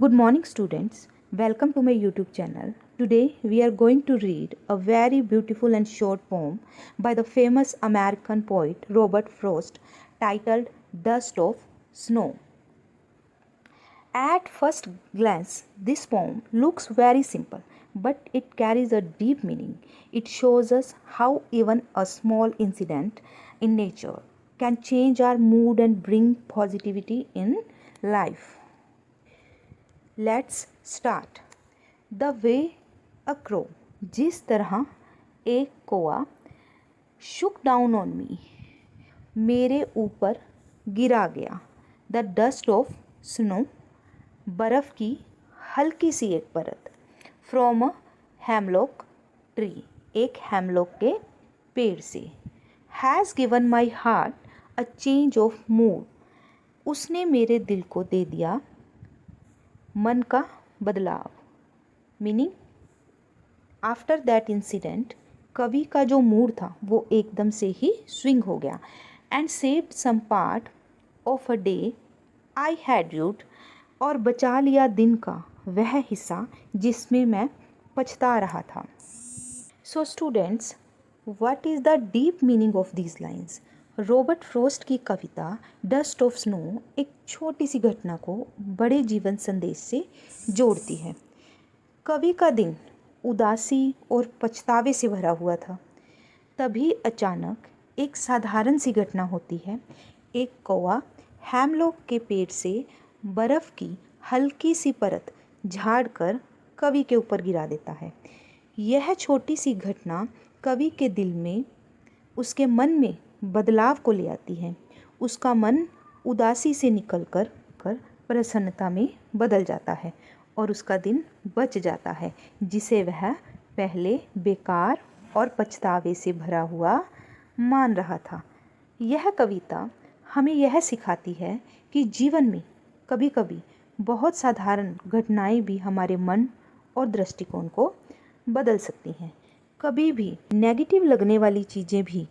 Good morning, students. Welcome to my YouTube channel. Today, we are going to read a very beautiful and short poem by the famous American poet Robert Frost titled Dust of Snow. At first glance, this poem looks very simple, but it carries a deep meaning. It shows us how even a small incident in nature can change our mood and bring positivity in life. Let's start the way a crow जिस तरह एक कौआ शुक down on me मेरे ऊपर गिरा गया the dust of snow बर्फ़ की हल्की सी एक परत फ्रॉम अ हेमलॉक ट्री एक हेमलॉक के पेड़ से has given my heart a change of mood उसने मेरे दिल को दे दिया मन का बदलाव मीनिंग आफ्टर दैट इंसिडेंट कवि का जो मूड था वो एकदम से ही स्विंग हो गया and saved some part of a day I had ड्यूट और बचा लिया दिन का वह हिस्सा जिसमें मैं पछता रहा था so students what is the deep meaning of these lines Robert Frost की कविता डस्ट ऑफ स्नो एक छोटी सी घटना को बड़े जीवन संदेश से जोड़ती है। कवि का दिन उदासी और पछतावे से भरा हुआ था। तभी अचानक एक साधारण सी घटना होती है। एक कौवा हैमलॉक के पेड़ से बर्फ़ की हल्की सी परत झाड़कर कवि के ऊपर गिरा देता है। यह छोटी सी घटना कवि के दिल में, उसके मन में बदलाव को ले आती है। उसका मन उदासी से निकल कर प्रसन्नता में बदल जाता है और उसका दिन बच जाता है जिसे वह पहले बेकार और पछतावे से भरा हुआ मान रहा था। यह कविता हमें यह सिखाती है कि जीवन में कभी कभी बहुत साधारण घटनाएं भी हमारे मन और दृष्टिकोण को बदल सकती हैं। कभी भी नेगेटिव लगने वाली चीज़ें भी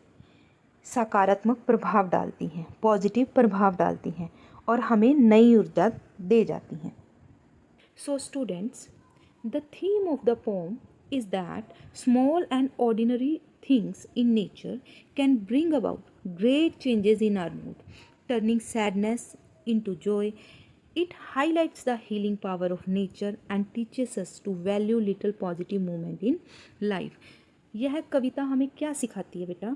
सकारात्मक प्रभाव डालती हैं, पॉजिटिव प्रभाव डालती हैं और हमें नई ऊर्जा दे जाती हैं। So students, the theme of the poem is that small and ordinary things in nature can bring about great changes in our mood, turning sadness into joy. It highlights the healing power of nature and teaches us to value little positive moment in life. यह कविता हमें क्या सिखाती है बेटा?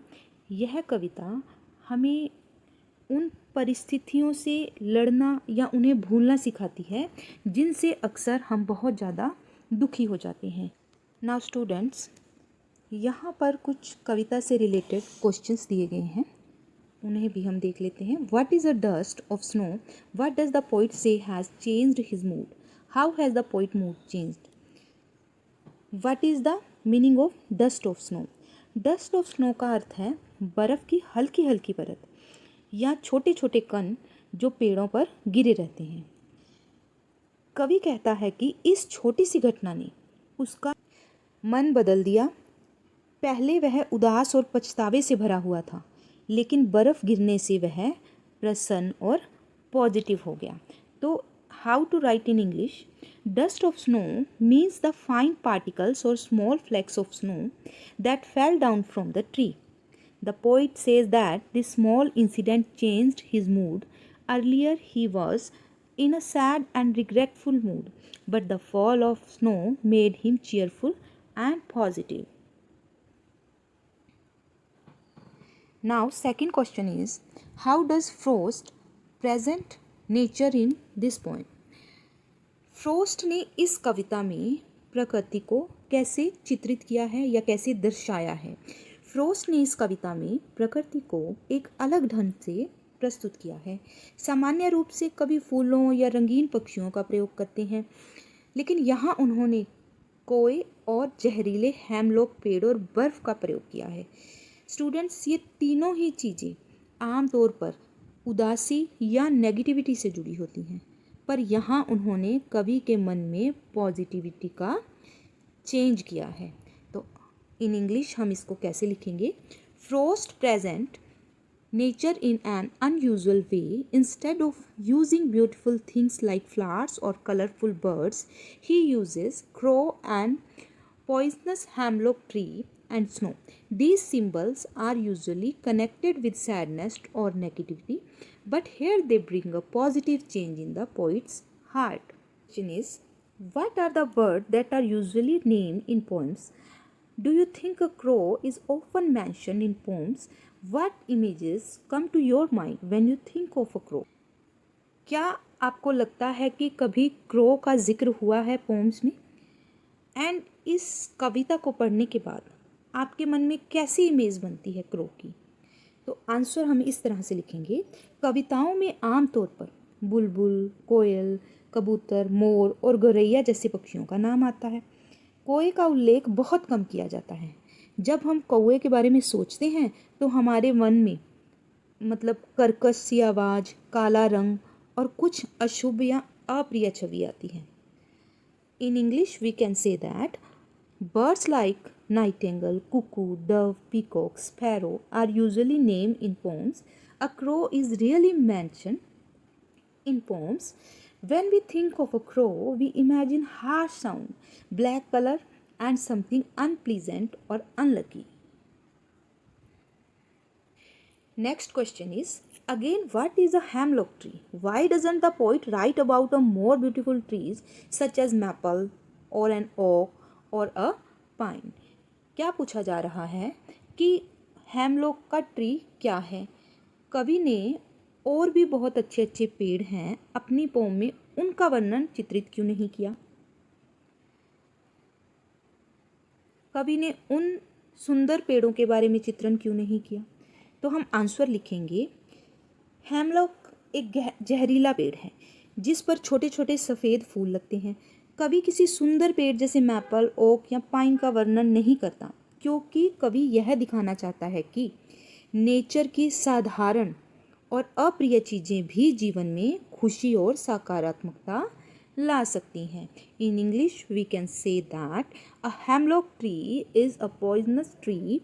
यह कविता हमें उन परिस्थितियों से लड़ना या उन्हें भूलना सिखाती है जिनसे अक्सर हम बहुत ज़्यादा दुखी हो जाते हैं। नाउ स्टूडेंट्स, यहाँ पर कुछ कविता से रिलेटेड क्वेश्चंस दिए गए हैं, उन्हें भी हम देख लेते हैं। What is a dust of snow? What does the poet say has changed his mood? How has the poet mood changed? What is the meaning of dust of snow? Dust of snow का अर्थ है बर्फ़ की हल्की हल्की परत या छोटे छोटे कण जो पेड़ों पर गिरे रहते हैं। कवि कहता है कि इस छोटी सी घटना ने उसका मन बदल दिया। पहले वह उदास और पछतावे से भरा हुआ था, लेकिन बर्फ़ गिरने से वह प्रसन्न और पॉजिटिव हो गया। तो how to write in English? Dust of snow means the fine particles और small flakes of snow that fell down from the tree. The poet says that this small incident changed his mood. Earlier he was in a sad and regretful mood, but the fall of snow made him cheerful and positive. Now, second question is, how does Frost present nature in this poem? Frost ने इस कविता में प्रकृति को कैसे चित्रित किया है या कैसे दर्शाया है? फ्रोस्ट ने इस कविता में प्रकृति को एक अलग ढंग से प्रस्तुत किया है। सामान्य रूप से कवि फूलों या रंगीन पक्षियों का प्रयोग करते हैं, लेकिन यहाँ उन्होंने कोए और जहरीले हेमलॉक पेड़ और बर्फ़ का प्रयोग किया है। स्टूडेंट्स, ये तीनों ही चीज़ें आमतौर पर उदासी या नेगेटिविटी से जुड़ी होती हैं, पर यहाँ उन्होंने कवि के मन में पॉजिटिविटी का चेंज किया है। तो इन इंग्लिश हम इसको कैसे लिखेंगे? Frost present nature in an unusual way. Instead of using beautiful things like flowers or colorful birds, he uses crow and poisonous hemlock tree and snow. These symbols are usually connected with sadness or negativity, but here they bring a positive change in the poet's heart. Question is, what are the birds that are usually named in poems? Do you think a crow is often mentioned in poems? What images come to your mind when you think of a crow? क्या आपको लगता है कि कभी crow का जिक्र हुआ है पोम्स में? एंड इस कविता को पढ़ने के बाद आपके मन में कैसी इमेज बनती है क्रो की? तो आंसर हम इस तरह से लिखेंगे। कविताओं में आमतौर पर बुलबुल, कोयल, कबूतर, मोर और गौरैया जैसे पक्षियों का नाम आता है। कौए का उल्लेख बहुत कम किया जाता है। जब हम कौए के बारे में सोचते हैं तो हमारे मन में कर्कश सी आवाज़, काला रंग और कुछ अशुभ या अप्रिय छवि आती है। In English, we can say that birds like nightingale, cuckoo, dove, peacock, sparrow are usually named in poems. A crow is really mentioned in poems. When we think of a crow, we imagine harsh sound, black color, and something unpleasant or unlucky. Next question is, again, what is a hemlock tree? Why doesn't the poet write about a more beautiful trees such as maple or an oak or a pine? क्या पूछा जा रहा है कि hemlock का tree क्या है? कवि ने और भी बहुत अच्छे अच्छे पेड़ हैं अपनी पोम में, उनका वर्णन चित्रित क्यों नहीं किया? कवि ने उन सुंदर पेड़ों के बारे में चित्रण क्यों नहीं किया? तो हम आंसर लिखेंगे, हेमलॉक एक जहरीला पेड़ है जिस पर छोटे छोटे सफ़ेद फूल लगते हैं। कवि किसी सुंदर पेड़ जैसे मैपल, ओक या पाइन का वर्णन नहीं करता, क्योंकि कवि यह दिखाना चाहता है कि नेचर की साधारण और अप्रिय चीज़ें भी जीवन में खुशी और सकारात्मकता ला सकती हैं। In English we can say that a hemlock tree is a poisonous tree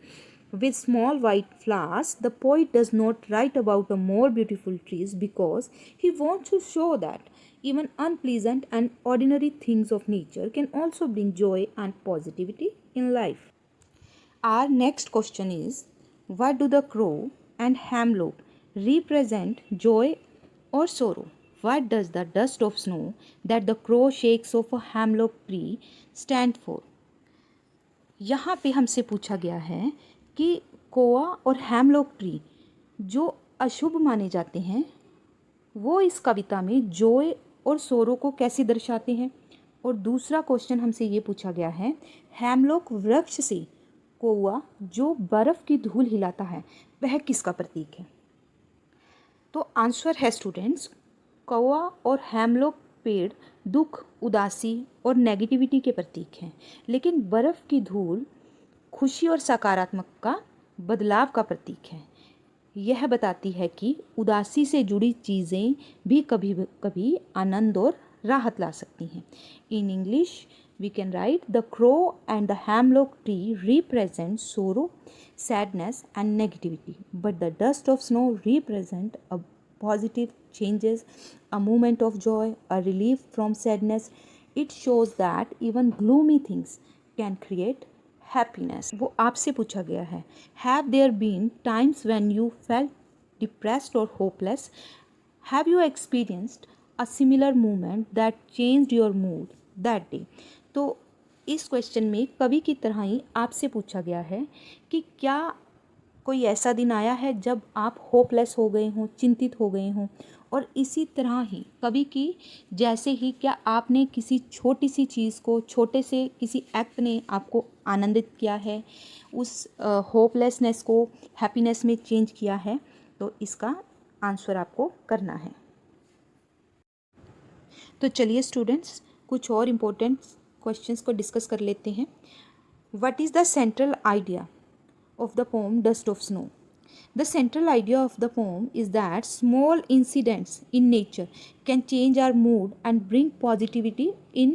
with small white flowers. The poet does not write about a more beautiful trees because he wants to show that even unpleasant and ordinary things of nature can also bring joy and positivity in life. Our next question is, what do the crow and hemlock represent, joy or sorrow? What does the dust of snow that the crow shakes off a hemlock tree stand for? यहाँ पे हमसे पूछा गया है कि कोआ और hemlock tree जो अशुभ माने जाते हैं वो इस कविता में जॉय और सोरो को कैसे दर्शाते हैं। और दूसरा क्वेश्चन हमसे ये पूछा गया है, हेमलॉक वृक्ष से कोआ जो बर्फ़ की धूल हिलाता है वह किसका प्रतीक है? तो आंसर है स्टूडेंट्स, कौआ और हेमलॉक पेड़ दुख, उदासी और नेगेटिविटी के प्रतीक हैं, लेकिन बर्फ़ की धूल खुशी और सकारात्मक का बदलाव का प्रतीक है। यह बताती है कि उदासी से जुड़ी चीज़ें भी कभी कभी आनंद और राहत ला सकती हैं। In English we can write, the crow and the hemlock tree represent sorrow, sadness and negativity, but the dust of snow represent a positive changes, a moment of joy, a relief from sadness. It shows that even gloomy things can create happiness. वो आपसे पूछा गया है, have there been times when you felt depressed or hopeless? Have you experienced a similar moment that changed your mood that day? तो इस question में कवि की तरह ही आपसे पूछा गया है कि क्या कोई ऐसा दिन आया है जब आप होपलेस हो गए हों, चिंतित हो गए हों। और इसी तरह ही कवि की जैसे ही क्या आपने किसी छोटी सी चीज़ को, छोटे से किसी एक्ट ने आपको आनंदित किया है, उस होपलेसनेस को हैप्पीनेस में चेंज किया है? तो इसका आंसर आपको करना है। तो चलिए स्टूडेंट्स कुछ और इम्पोर्टेंट क्वेश्चंस को डिस्कस कर लेते हैं। What is the central idea of the poem Dust of Snow? The central idea of the poem is that small incidents in nature can change our mood and bring positivity in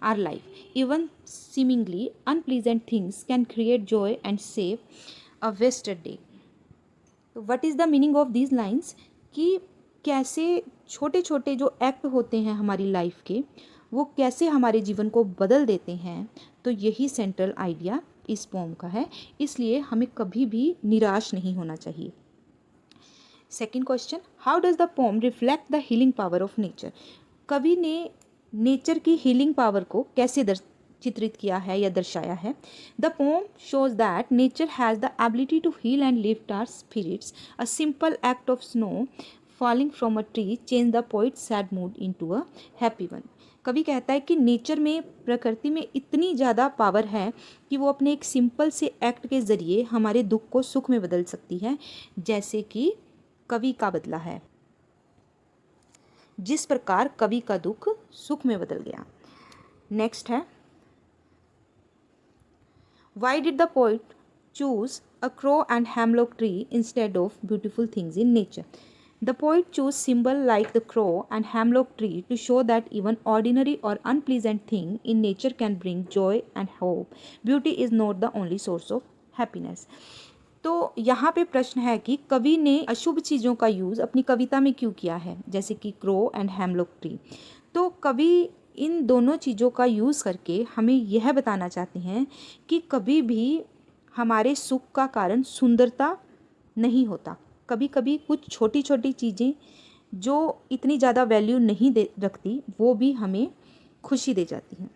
our life. Even seemingly unpleasant things can create joy and save a wasted day. तो what is the meaning of these lines, कि कैसे छोटे छोटे जो act होते हैं हमारी life के, वो कैसे हमारे जीवन को बदल देते हैं। तो यही सेंट्रल आइडिया इस पोम का है, इसलिए हमें कभी भी निराश नहीं होना चाहिए। Second question, how does the pome reflect the healing power of nature. कवि ने नेचर की हीलिंग पावर को कैसे चित्रित किया है या दर्शाया है। The poem shows that nature has the ability to heal and lift our spirits. A simple act of snow falling from a tree change the poet sad mood into a happy one. कवि कहता है कि nature में, प्रकृति में इतनी ज़्यादा power है कि वो अपने एक सिंपल से एक्ट के ज़रिए हमारे दुख को सुख में बदल सकती है, जैसे कि कवि का बदला है, जिस प्रकार कवि का दुख सुख में बदल गया। नेक्स्ट है, why did the poet choose a crow and hemlock tree instead of beautiful things in nature. The poet chose symbol like the crow and hemlock tree to show that even ordinary or unpleasant thing in nature can bring joy and hope. Beauty is not the only source of happiness. तो यहाँ पे प्रश्न है कि कवि ने अशुभ चीज़ों का यूज़ अपनी कविता में क्यों किया है, जैसे कि क्रो एंड हेमलॉक ट्री। तो कवि इन दोनों चीज़ों का यूज़ करके हमें यह बताना चाहते हैं कि कभी भी हमारे सुख का कारण सुंदरता नहीं होता। कभी कभी कुछ छोटी छोटी चीज़ें जो इतनी ज़्यादा वैल्यू नहीं दे रखती, वो भी हमें खुशी दे जाती हैं।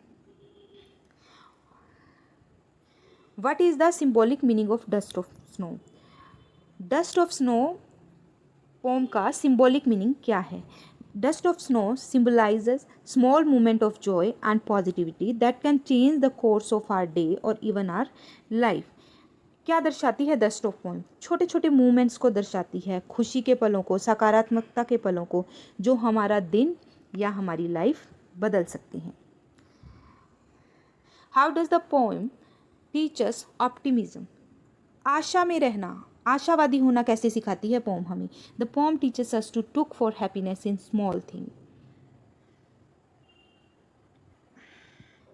What is the symbolic meaning of dust of snow. Dust of snow poem का सिंबॉलिक मीनिंग क्या है। Dust of snow symbolises small moment of joy and positivity that can change the course of our day और even our life. क्या दर्शाती है dust of pome? छोटे छोटे movements को दर्शाती है, खुशी के पलों को, सकारात्मकता के पलों को, जो हमारा दिन या हमारी लाइफ बदल सकती हैं। How does the poem teach us optimism. आशा में रहना, आशावादी होना कैसे सिखाती है पोम हमें। The poem teaches us to look for happiness in small thing.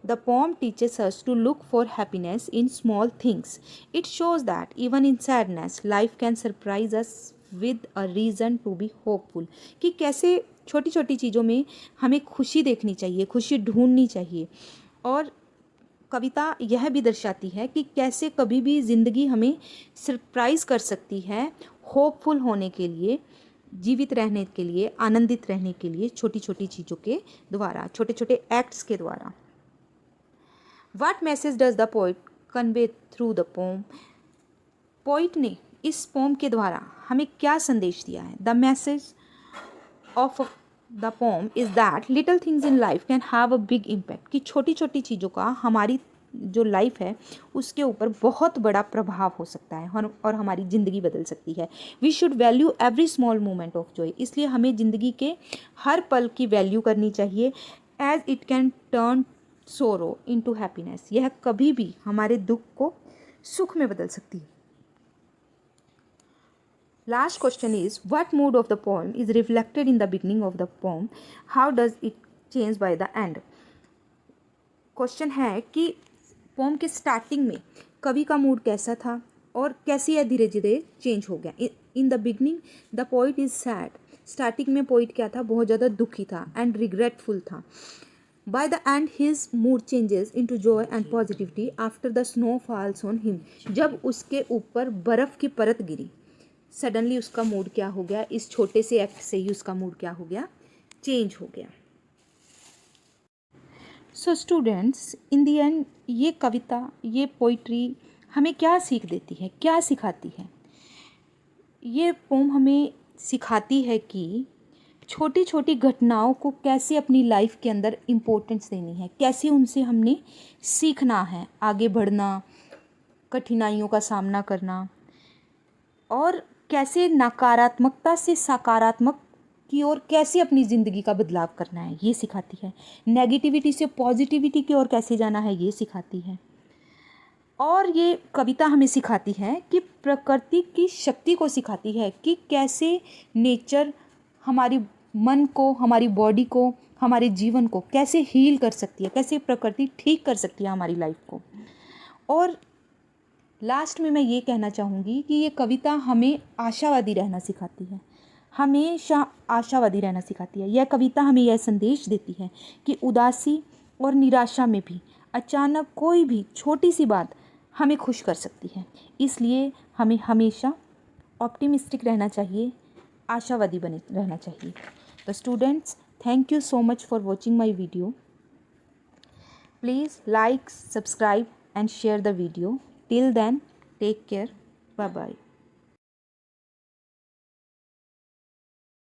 The poem teaches us to look for happiness in small things. It shows that even in sadness, life can surprise us with a reason to be hopeful. कि कैसे छोटी छोटी चीज़ों में हमें खुशी देखनी चाहिए, खुशी ढूंढनी चाहिए। और कविता यह भी दर्शाती है कि कैसे कभी भी ज़िंदगी हमें सरप्राइज़ कर सकती है, होपफुल होने के लिए, जीवित रहने के लिए, आनंदित रहने के लिए, छोटी छोटी चीज़ों के द्वारा, छोटे छोटे एक्ट्स के द्वारा। What message does the poet convey through the poem? Poet ने इस पोम के द्वारा हमें क्या संदेश दिया है। The message of the poem is that little things in life can have a big impact. कि छोटी छोटी चीज़ों का हमारी जो लाइफ है उसके ऊपर बहुत बड़ा प्रभाव हो सकता है और हमारी ज़िंदगी बदल सकती है। We should value every small moment of joy. इसलिए हमें ज़िंदगी के हर पल की वैल्यू करनी चाहिए, एज इट कैन टर्न सोरो इनटू हैप्पीनेस। यह कभी भी हमारे दुख को सुख में बदल सकती है। Last question is, what mood off the poem is reflected in the beginning of the poem, how does it change by the end. Question है कि पोएम के स्टार्टिंग में कवि का मूड कैसा था और कैसे यह धीरे धीरे चेंज हो गया। In the beginning the poet is sad. Starting में पोइट क्या था, बहुत ज़्यादा दुखी था एंड रिग्रेटफुल था। By the end, his mood changes into joy and positivity after the snow falls on him. जब उसके ऊपर बर्फ़ की परत गिरी, सडनली उसका मूड क्या हो गया, इस छोटे से एक्ट से ही उसका मूड क्या हो गया, चेंज हो गया। So students, in the and ये कविता, ये पोइट्री हमें क्या सीख देती है, क्या सिखाती है। ये पोम हमें सिखाती है कि छोटी छोटी घटनाओं को कैसे अपनी लाइफ के अंदर इम्पोर्टेंस देनी है, कैसे उनसे हमने सीखना है, आगे बढ़ना, कठिनाइयों का सामना करना, और कैसे नकारात्मकता से सकारात्मक की ओर कैसे अपनी ज़िंदगी का बदलाव करना है, ये सिखाती है। नेगेटिविटी से पॉजिटिविटी की ओर कैसे जाना है, ये सिखाती है। और ये कविता हमें सिखाती है कि प्रकृति की शक्ति को सिखाती है कि कैसे नेचर हमारी मन को, हमारी बॉडी को, हमारे जीवन को कैसे हील कर सकती है, कैसे प्रकृति ठीक कर सकती है हमारी लाइफ को। और लास्ट में मैं ये कहना चाहूँगी कि ये कविता हमें आशावादी रहना सिखाती है, हमेशा आशावादी रहना सिखाती है। यह कविता हमें यह संदेश देती है कि उदासी और निराशा में भी अचानक कोई भी छोटी सी बात हमें खुश कर सकती है। इसलिए हमें हमेशा ऑप्टिमिस्टिक रहना चाहिए, आशावादी बने रहना चाहिए। तो students, thank you so much for watching my video. Please like, subscribe and share the video. Till then, take care. Bye bye.